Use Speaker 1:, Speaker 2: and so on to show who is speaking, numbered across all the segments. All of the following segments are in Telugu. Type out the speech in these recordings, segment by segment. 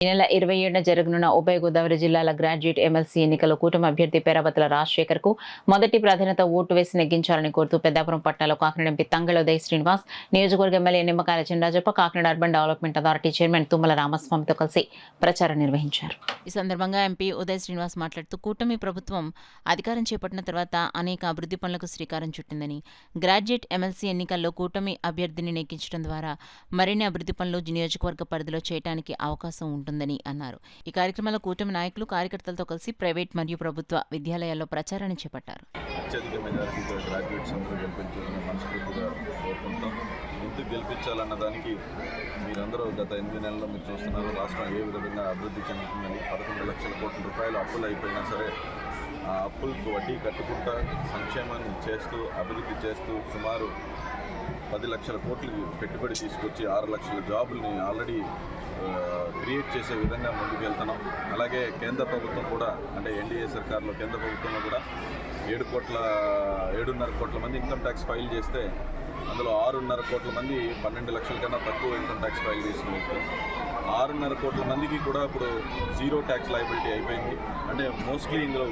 Speaker 1: ఈ నెల 27న జరగనున్న ఉభయ గోదావరి జిల్లాల గ్రాడ్యుయేట్ ఎమ్మెల్సీ ఎన్నికల్లో కూటమి అభ్యర్థి పేరాబత్తుల రాజశేఖర్ కు మొదటి ప్రాధాన్యత ఓటు వేసి నెగ్గించాలని కోరుతూ పెద్దాపురం పట్టణంలో కాకినాడ ఎంపీ తంగెళ్ల ఉదయ్ శ్రీనివాస్, నియోజకవర్గ MLA Nimmakayala Chinarajappa, Kakinada urban development authority chairman Tummala రామస్వామితో కలిసి ప్రచారం నిర్వహించారు. ఈ సందర్భంగా ఎంపీ ఉదయ్ శ్రీనివాస్ మాట్లాడుతూ కూటమి ప్రభుత్వం అధికారం చేపట్టిన తర్వాత అనేక అభివృద్ధి పనులకు శ్రీకారం చుట్టిందని, గ్రాడ్యుయేట్ ఎమ్మెల్సీ ఎన్నికల్లో కూటమి అభ్యర్థిని నెగ్గించడం ద్వారా మరిన్ని అభివృద్ధి పనులు నియోజకవర్గ పరిధిలో చేయడానికి అవకాశం ఉంటుందని అన్నారు. ఈ కార్యక్రమంలో కూటమి నాయకులు, కార్యకర్తలతో కలిసి ప్రైవేట్ మరియు ప్రభుత్వ విద్యాలయాల్లో ప్రచారాన్ని చేపట్టారు.
Speaker 2: అత్యధిక మెజారిటీతో గ్రాడ్యుయేట్స్ అందరూ గెలిపించాలని మనస్ఫూర్తిగా కోరుకుంటాం. ఎందుకు గెలిపించాలన్న దానికి మీరందరూ గత 8 నెలల్లో మీరు చూస్తున్నారు రాష్ట్రం ఏ విధంగా అభివృద్ధి చెందుతుందని. 11 లక్షల కోట్ల రూపాయలు అప్పులు అయిపోయినా సరే ఆ అప్పులకు వడ్డీ కట్టుకుంటా సంక్షేమాన్ని చేస్తూ అభివృద్ధి చేస్తూ సుమారు 10 లక్షల కోట్లు పెట్టుబడి తీసుకొచ్చి 6 లక్షల జాబుల్ని ఆల్రెడీ క్రియేట్ చేసే విధంగా ముందుకు వెళ్తున్నాం. అలాగే కేంద్ర ప్రభుత్వం కూడా, అంటే ఎన్డీఏ సర్కార్లో కేంద్ర ప్రభుత్వంలో కూడా 7.5 కోట్ల మంది ఇన్కమ్ ట్యాక్స్ ఫైల్ చేస్తే అందులో 6.5 కోట్ల మంది 12 లక్షల కన్నా తక్కువ ఇన్కమ్ ట్యాక్స్ ఫైల్ చేసినట్టు. 6.5 కోట్ల మందికి కూడా ఇప్పుడు జీరో ట్యాక్స్ లయబిలిటీ అయిపోయింది. అంటే మోస్ట్లీ ఇందులో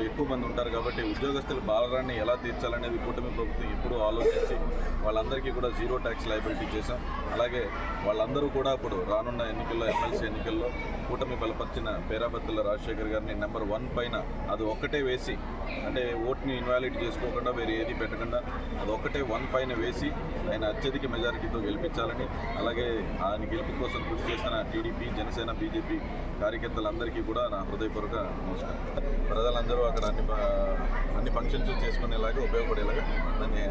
Speaker 2: ఎక్కువ మంది ఉంటారు కాబట్టి ఉద్యోగస్తుల భారాన్ని ఎలా తీర్చాలనేది కూటమి ప్రభుత్వం ఎప్పుడూ ఆలోచించి వాళ్ళందరికీ కూడా జీరో ట్యాక్స్ లయబిలిటీ చేశాం. అలాగే వాళ్ళందరూ కూడా ఇప్పుడు రానున్న ఎన్నికల్లో, ఎమ్మెల్సీ ఎన్నికల్లో కూటమి బలపరిచిన పేరాబత్తుల రాజశేఖర్ గారిని నెంబర్ 1 పైన అది ఒక్కటే వేసి, అంటే ఓట్ని ఇన్వాలిడ్ చేసుకోకుండా వేరే ఏది పెట్టకుండా అది ఒక్కటే 1 పైన వేసి ఆయన అత్యధిక మెజారిటీతో గెలిపించాలని, అలాగే ఆయన గెలుపు కోసం కృషి చేసిన టీడీపీ, జనసేన, బీజేపీ కార్యకర్తలందరికీ కూడా నా హృదయపూర్వక నమస్కారం. ప్రజలందరూ అక్కడ అన్ని ఫంక్షన్స్ చేసుకునేలాగా ఉపయోగపడేలాగా దాన్ని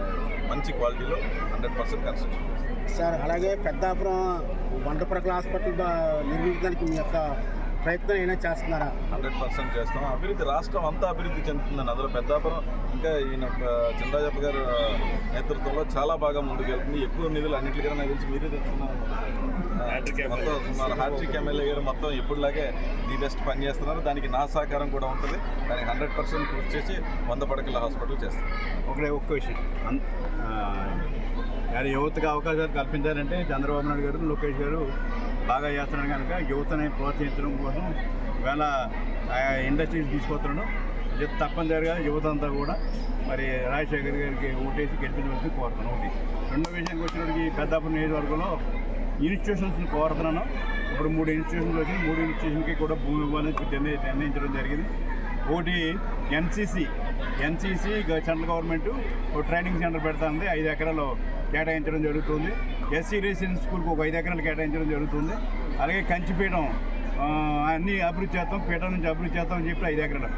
Speaker 2: మంచి క్వాలిటీలో 100% కన్స్ట్రక్షన్
Speaker 3: సార్. అలాగే పెద్దాపురం వంటపరకల హాస్పిటల్ నిర్మించడానికి మీ యొక్క ప్రయత్నం ఏమైనా చేస్తున్నారా?
Speaker 2: 100% చేస్తాం. అభివృద్ధి రాష్ట్రం అంతా అభివృద్ధి చెందుతుందని, అందులో పెద్దాపురం ఇంకా ఈయన చినరాజప్ప గారి నేతృత్వంలో చాలా బాగా ముందుకెళ్తుంది. ఎక్కువ నిధులు అన్నింటికన్నా తెలిసి మీరే తెచ్చుకున్నారు. మొత్తం మన హ్యాట్రిక్ ఎమ్మెల్యే గారు మొత్తం ఎప్పుడులాగే ది బెస్ట్ పని చేస్తున్నారు. దానికి నా సహకారం కూడా ఉంటుంది. దానికి 100% కృషి చేసి 100 పడకల హాస్పిటల్ చేస్తాం.
Speaker 4: ఒక్క విషయం, యువతకు అవకాశాలు కల్పించాలంటే చంద్రబాబు నాయుడు గారు, లోకేష్ గారు బాగా చేస్తున్నారు కనుక యువతని ప్రోత్సహించడం కోసం ఇవాళ ఇండస్ట్రీస్ తీసుకొస్తున్నాడు. తప్పనిసరిగా యువత అంతా కూడా మరి రాజశేఖర్ గారికి ఓటేసి గెలిపించవలసి కోరుతున్నాను. ఒకటి. రెండో విషయానికి వచ్చినప్పటికీ పెద్దాపురం నియోజకవర్గంలో ఇన్స్టిట్యూషన్స్ని కోరుతున్నాను. ఇప్పుడు 3 ఇన్స్టిట్యూషన్స్ వచ్చి 3 ఇన్స్టిట్యూషన్కి కూడా భూమి ఇవ్వాలని నిర్ణయించడం జరిగింది. ఒకటి NCC central government training centre పెడతాంది, 5 ఎకరాలు కేటాయించడం జరుగుతుంది. ఎస్సీ రెసిడెన్షియల్ స్కూల్కి ఒక 5 ఎకరాలు కేటాయించడం జరుగుతుంది. అలాగే కంచిపీఠం అన్నీ అభివృద్ధి చేస్తాం, పీఠం నుంచి అభివృద్ధి చేస్తామని చెప్పి 5 ఎకరాలు